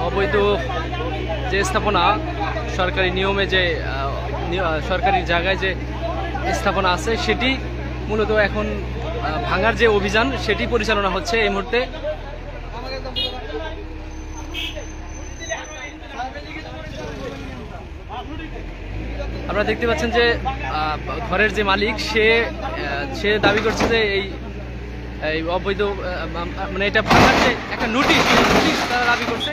অবৈধ যে স্থাপনা সরকারি নিয়মে যে সরকারি জায়গায় যে স্থাপনা আছে সেটি মূলত এখন ভাঙার যে অভিযান সেটি পরিচালনা হচ্ছে এই মুহূর্তে। আপনারা দেখতে পাচ্ছেন যে ঘরের যে মালিক সে দাবি করছে যে এই অবৈধ মানে এটা ভাঙার যে একটা নোটিশ তারা দাবি করছে।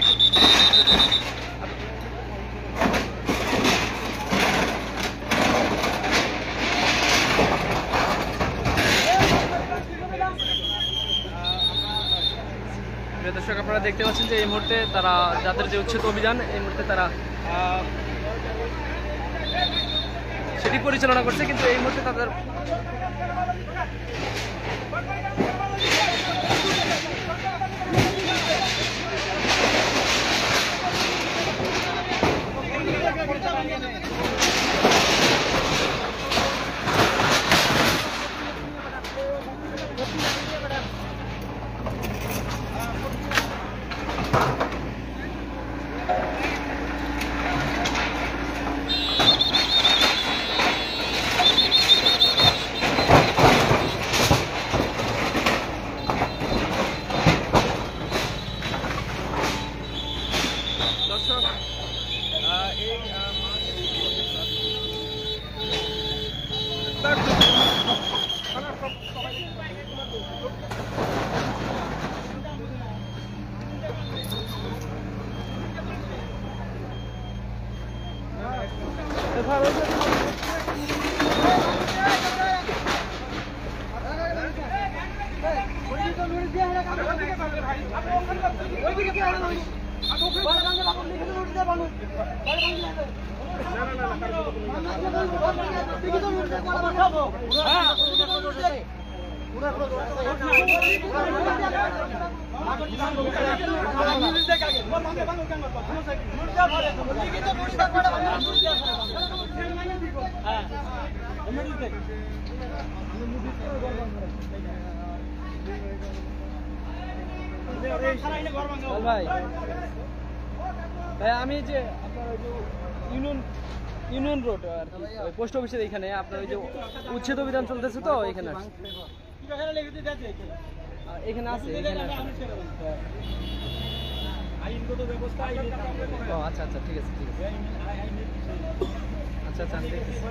দর্শক আপনারা দেখতে পাচ্ছেন যে এই মুহূর্তে তারা যাদের যে উচ্ছেদ অভিযান এই মুহূর্তে তারা সেটি পরিচালনা করছে, কিন্তু এই মুহূর্তে তাদের আমি যে আপনার ইউনিয়ন রোড আর কি পোস্ট অফিসের এখানে আপনার ওই যে উচ্ছেদ অভিযান চলতেছে, তো এখানে এখানে আছে ও আচ্ছা আচ্ছা ঠিক আছে আচ্ছা আচ্ছা আমি দেখতেছি।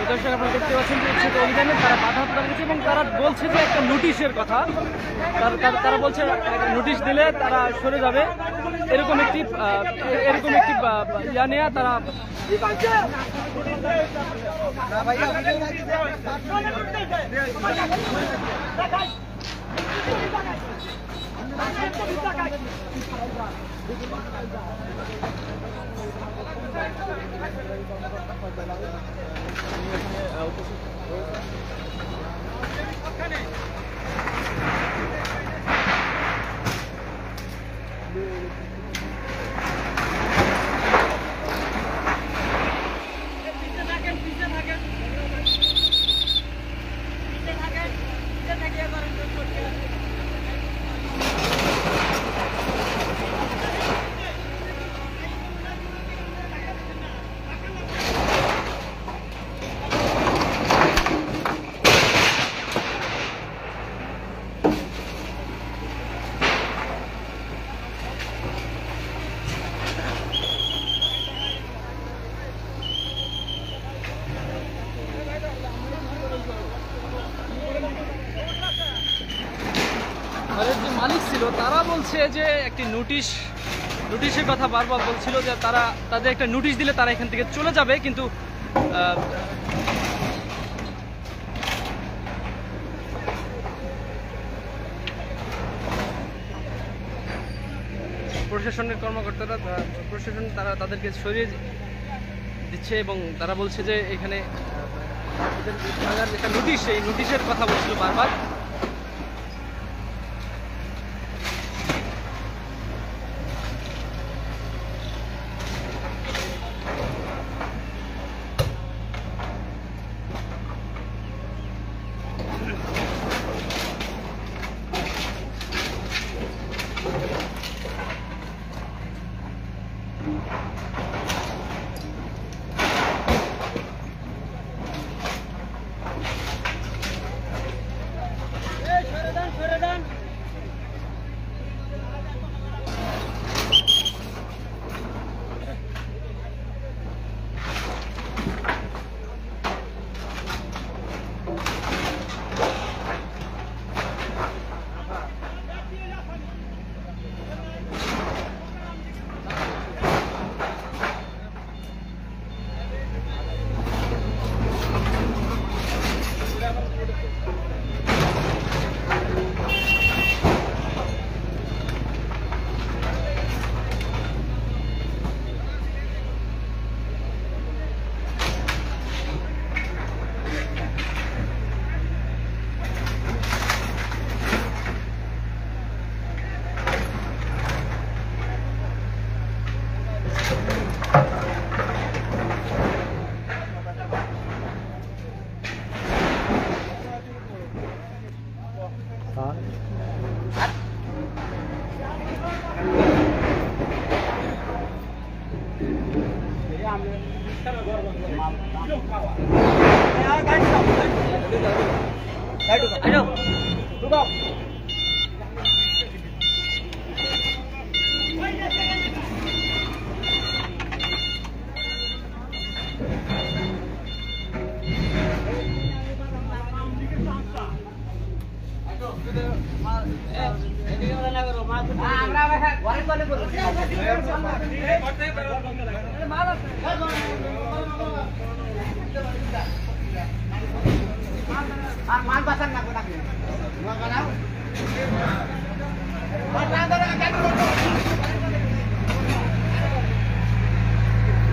দর্শক আপনারা দেখতে পাচ্ছেন যে উচ্ছেদ অভিযানে তারা বাধা প্রদান করছে এবং তারা বলছে যে একটা নোটিশের কথা, তারা বলছে নোটিশ দিলে তারা সরে যাবে, এরকম একটি ইয়া নিয়ে তারা তারা বলছে যে একটি নোটিশের কথা বারবার বলছিল যে তাদের একটা নোটিশ দিলে তারা এখান থেকে চলে যাবে, কিন্তু প্রশাসনের কর্মকর্তারা তাদেরকে সরিয়ে দিচ্ছে এবং তারা বলছে যে এখানে একটা নোটিশ, এই নোটিশের কথা বলছিল বারবার।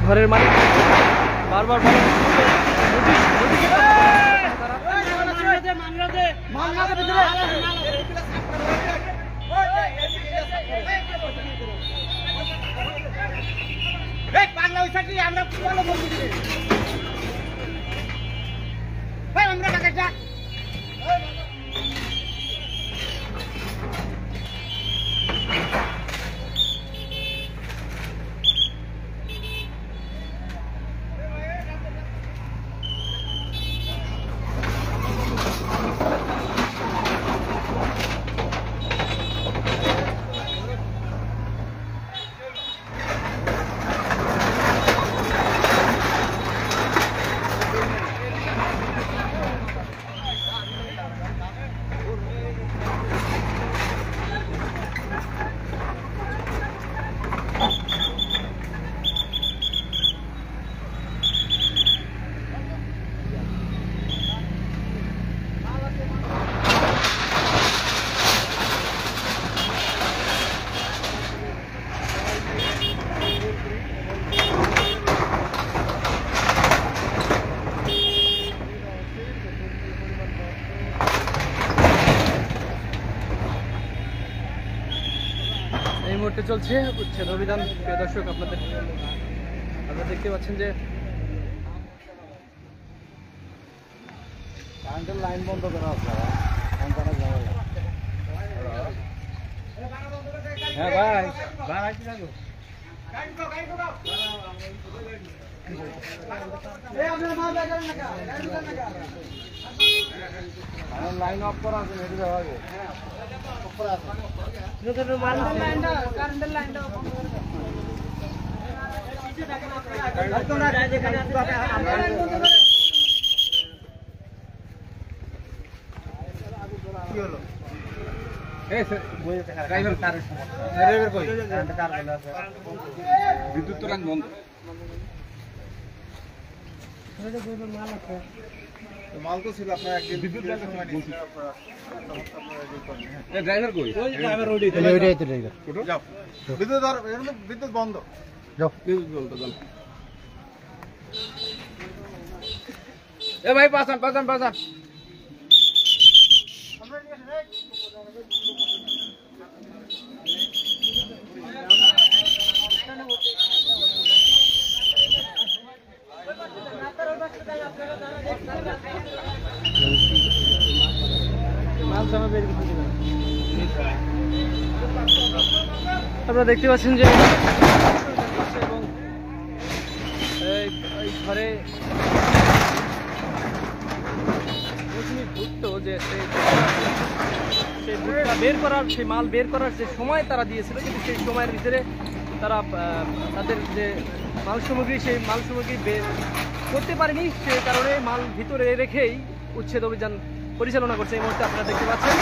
ঘরের মালিক বারবার এই মুহূর্তে চলছে উচ্ছেদ অভিযান। প্রিয় দর্শক, আপনারা দেখতে পাচ্ছেন যে কারেন্টের লাইন বন্ধ করা আছে। হ্যাঁ ভাই, লাইন অফ করা আছে, কি হলো? বিদ্যুৎ তো বন্ধ। মাল তো ছিল আপনার একদিন বিদ্যুৎ ড্রাইভার কই? যাও বিদ্যুৎ বন্ধ। যাও বিদ্যুৎ বন্ধ। এ ভাই পাঁচান। আপনারা দেখতে পাচ্ছেন যে এবং এই ঘরে ঘুরতো যে সেই বের করার সেই মাল বের করার যে সময় তারা দিয়েছিল, কিন্তু সেই সময়ের ভিতরে তারা তাদের যে মাল সামগ্রী বের করতে পারেনি, সে কারণে মাল ভিতরে রেখেই উচ্ছেদ অভিযান পরিচালনা করছে। এই মুহূর্তে আপনারা দেখতে পাচ্ছেন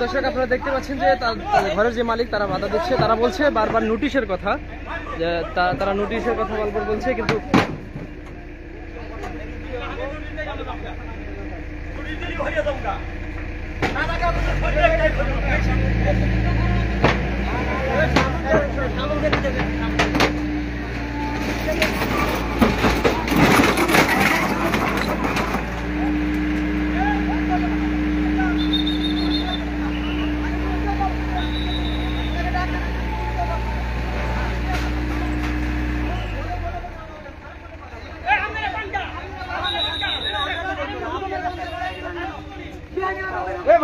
দর্শক, আপনারা দেখতে পাচ্ছেন যে ঘরের যে মালিক তারা বাধা দিচ্ছে, তারা বলছে বারবার নোটিশের কথা, যে তারা নোটিশের কথা বারবার বলছে, কিন্তু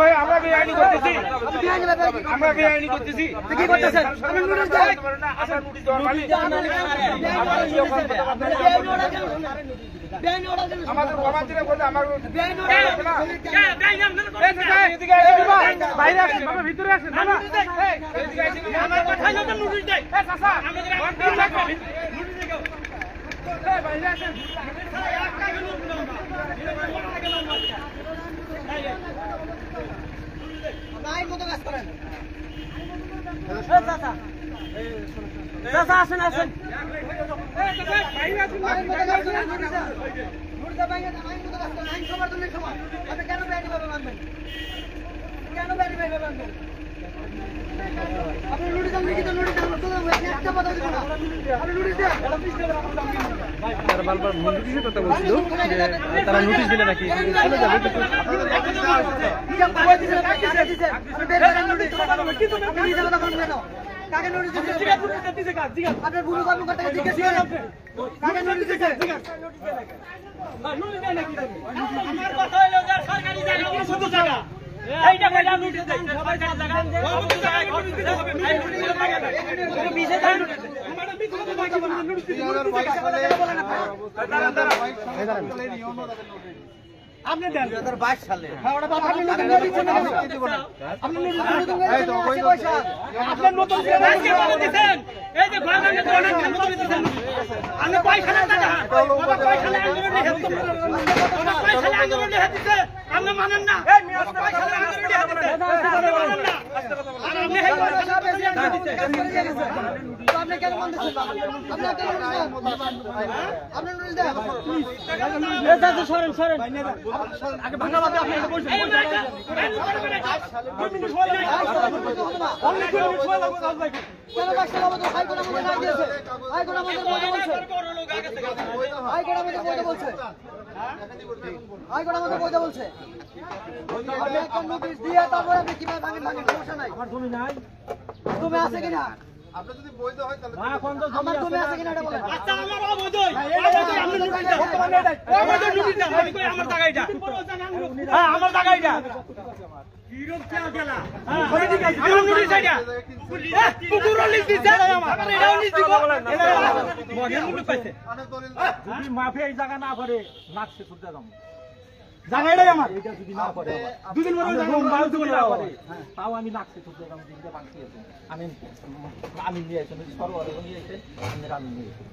ভাই আমরা বেআইনি করতেছি, আমরা বেআইনি করতেছি। কি করতেছেন? আমরা নোটিশ দেই, আমরা নোটিশ দেওয়ার মালিক আমাদের কমান্ডারে বলে আমার বেআইনি অর্ডার না, বেআইনি এদিকে বাইরে আসেন, বাবা ভিতরে আসেন, না এদিকে আসেন, আমার কথা হলো নোটিশ দেই। চাচা আমাদের নোটিশ লাগবে, নোটিশ দেই বাইরে আসেন, আইন মতো কাজ করেন। চাচা আসেন, আসেন। তারা বারবার নোটিশের কথা বলছিল যে তারা নোটিশ দিলে নাকি চলে যাবে, আপনার ভূমি কর্মকর্তাকে জিজ্ঞেস করেন কাকে নোটিশ দিয়েছে? আমার কথা হলো যে সরকারি জায়গা শুধু জায়গা এইটা কইলা নোটিশ দেয় সরকারি জায়গা ওই জায়গায় নোটিশ দিতে হবে কোনো বিশে যায় নোটিশ আমাদের বিদ্যুৎ বাকি নোটিশ দিতে আপনি দেন 2022 সালে হ্যাঁ ওটা আপনি নতুন করে দিচ্ছেন না আপনি নতুন করে আজকে বলে দিবেন এই যে গভর্নমেন্টের অনেক কাম করে দিবেন আমি পয়সা না টাকা বাবা পয়সা না আন্দোলন নিয়ে হেতু বাবা পয়সা না আন্দোলন নিয়ে হেতু আপনি মানেন না এই পয়সা না আন্দোলন নিয়ে হেতু আপনি মানেন না আর আপনি হেই আপনি কেন মানতেছেন আপনি কেন আপনি নোটিশ দেন সরেন আগে ভাঙা বাদে আপনি এটা বলছেন কেন বাসা বাবা তো হাইকোর্ট আমাদের রায় দিয়েছে হাইকোর্ট আমাদের বৈধ বলছে হাইকোর্ট আমাদের বৈধ বলছে হাইকোর্ট আমাদের বৈধ বলছে আপনি একটা নোটিশ দিয়ে তারপরে আপনি কিভাবে ভাঙেন সমস্যা নাই আমার জমি নাই, তুমি আছে কিনা আপনি যদি বৈধ হয় তাহলে আমার তুমি আছে কিনা এটা বলেন আচ্ছা আমার অবৈধই আপনি নোটিশ দেন অবৈধ নোটিশ দেন আমি কই আমার টাকা এটা হ্যাঁ আমার টাকা এটা বিরোধ খেলা হ্যাঁ ঠিক আছে আমার নোটিশ এটা পুকুরও লিখ দিছে আমার এটাও লিখ দিব মনের মুখ পাইছে অনেক দলিল যদি মাফে এই জায়গা না করে নাচছে ছুটতে যাবো জায়গা এটাই আমার এটা যদি না করে দুদিন পরে রুম বাড়ি যদি না করে তাও আমি নাচছে ছুটতে যাবো, দিনটা বাংছি আছে আমি নিয়ে আসেন সরোয়ারে নিয়ে আসেন আমি নিয়ে আসেন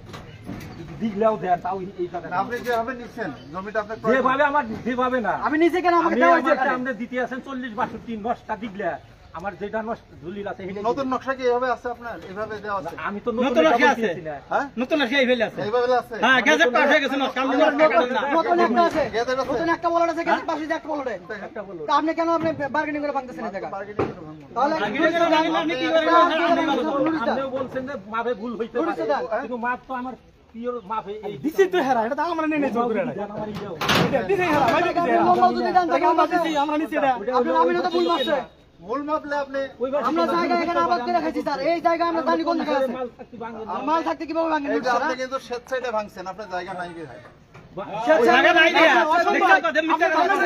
দিগলেও দেন তাও এই জায়গা না, আপনি যেভাবে নিচ্ছেন জমিটা আপনি যেভাবে আমার যেভাবে না আমি নিজে কেন আমাকে দেওয়া হয়েছে আপনি দিতে আছেন 40-62 নষ্ট দিগলে আমার যেটা নষ্ট দলিল আছে নতুন নকশা কি এভাবে আছে আপনার এভাবে দেওয়া আছে আমি তো নতুন নকশা আছে হ্যাঁ নতুন নকশা এই ফেলে আছে এইভাবে আছে হ্যাঁ গ্যাজেট পাস হয়ে গেছে নকশা আমরা নতুন একটা আছে গেদের আছে নতুন একটা বলার আছে গেছে পাশে যে একটা বলার একটা বলো তা আপনি কেন আপনি বার্গেনিং করে ভাঙতেছেন এই জায়গা বার্গেনিং করে ভাঙবো। তাহলে আপনি কি করে আপনিও বলছেন যে মাপে ভুল হইতে পারে নোটিশ দেন। কিন্তু মাপ তো আমার পিওর মাপে এই দিছি তো হেরা এটা তো আমরা নেই জোর করে আমার ইয়েও দিছি হেরা ভাই দিছি হেরা মোবাইল যদি দেন তাহলে আমরা দিছি আমরা নিছি এটা আপনি আমি তো ভুল মারছে মূল মাপলে আপনি আমরা জায়গা এখানে আবাদ করে রেখেছি স্যার এই জায়গা আমরা জানি কোন জায়গা আছে মাল থাকতে বাঙালি মাল থাকতে কিভাবে ভাঙেন এই যে আপনি কিন্তু স্বেচ্ছায় ভাঙছেন আপনার জায়গা নাই কি হয় জায়গা নাই দিয়া মিথ্যা কথা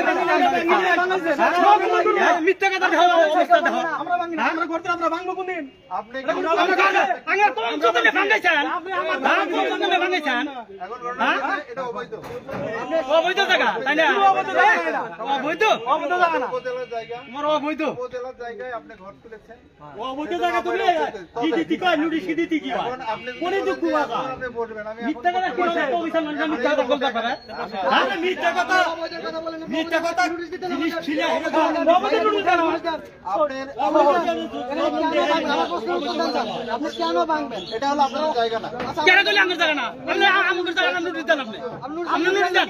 মিথ্যা কথা দাও অবস্থা দাও আমরা ভাঙি না আমরা করতে আমরা ভাঙবো কোনদিন আপনি আমরা কোন জন্য ভাঙাইছেন আপনি আমার কোন জন্য ভাঙাইছেন এখন ঘটনা এটা অবৈধ অবৈধ জায়গা তাই না অবৈধ অবৈধ জায়গা না উপজেলার জায়গা আমার অবৈধ উপজেলার জায়গায় আপনি ঘর তুলেছেন অবৈধ জায়গা তুমি কি দিতি কয় নোটিশ কি দিতি কি এখন আপনি কোনে যোগ্য বাবা আপনি বলবেন আমি মিথ্যা কথা কি বলে অভিযান মানে মিথ্যা কথা বলতে পারে হ্যাঁ মিথ্যা কথা মিথ্যা কথা জিনিস ছিল অবৈধ নোটিশ দাও আপনার আপনি কেন ভাঙবেন এটা হলো আপনার জায়গা না কেন দিলে আমার জায়গা না আপনি আমাদের জায়গা না নোটিশ দেন আপনি আপনি নোটিশ দেন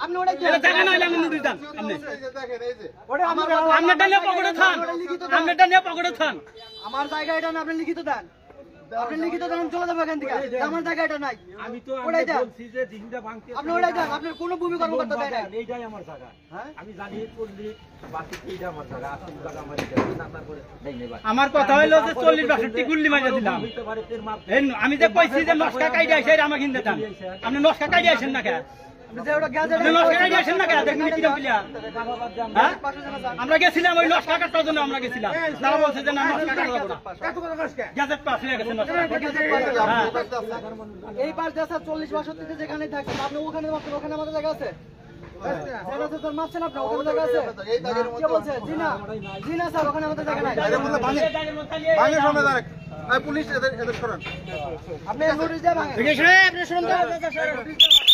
আপনি ওটাই এটা জায়গা না হলে আপনি নোটিশ দেন আপনি এই যে দেখেন এই যে আপনারটা নিয়ে পকেটে থান আপনারটা নিয়ে পকেটে থান আমার জায়গা এটা না আপনি লিখিত দেন আপনি লিখিত দেন চলে যাবো এখান থেকে আমার জায়গা এটা নাই আমি তো ওটাই দেন বলছি যে দিনটা ভাঙতে আপনি ওটাই দেন আপনার কোনো ভূমি কর্মকর্তা দেয় না এইটাই আমার জায়গা হ্যাঁ আমি জানি করলি বাকি এইটা আমার জায়গা আসল জায়গা আমার এটা না তারপরে নেই নেই ভাই আমার কথা হইলো যে 40-62 গুল্লি মাইরা দিলাম হইতে পারে তের মাপ আমি যে কইছি যে নকশা কাইডা আইছে এটা আমাকে হিন্দে দেন আপনি নকশা কাইডা আইছেন না কে আপনি যে ওটা গ্যাজেট আপনি নকশা কাইডা আইছেন না কে দেখুন কি কিলা হ্যাঁ আমরা গেছিলাম ওই নকশা কাটার জন্য আমরা গেছিলাম তারা বলছে যে না নকশা কাটা যাবে না গ্যাজেট পাস হয়ে গেছে নকশা হ্যাঁ এই পাশ দিয়ে স্যার 40-62 যেখানে থাকে আপনি ওখানে মাপছেন ওখানে আমাদের জায়গা আছে জায়গা আছে স্যার মাপছেন আপনি ওখানে জায়গা আছে এই দাগের কে মধ্যে বলছে জি না স্যার ওখানে আমাদের জায়গা নাই এটা বলে ভাঙে ভাঙে সামনে দাঁড়াক এই পুলিশ এদের সরান আপনি নোটিশ দিয়ে ভাঙেন ঠিক আছে আপনি শুনুন